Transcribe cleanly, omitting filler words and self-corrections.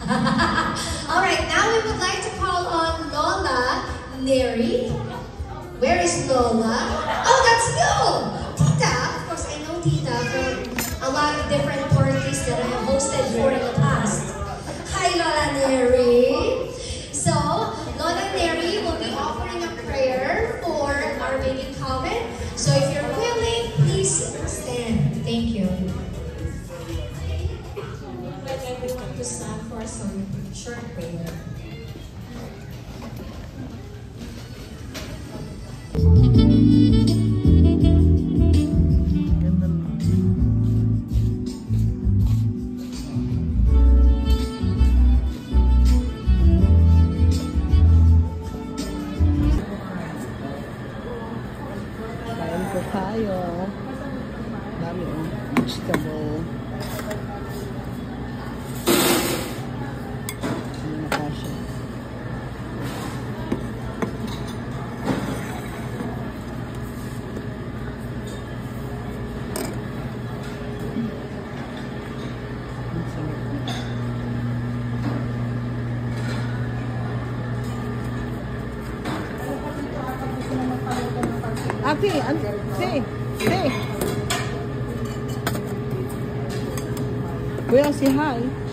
Alright, now we would like to call on Lola Neri. Where is Lola? Oh, that's you! Tita! Of course, I know Tita from a lot of different parties that I have hosted for in the past. Hi, Lola Neri! So, Lola Neri will be offering a prayer for our baby Calvin. So, if you're willing, please stand. Thank you. To stand for some short prayer. Kain po tayo. Dami yung vegetable. Ate, Kuya, say hi.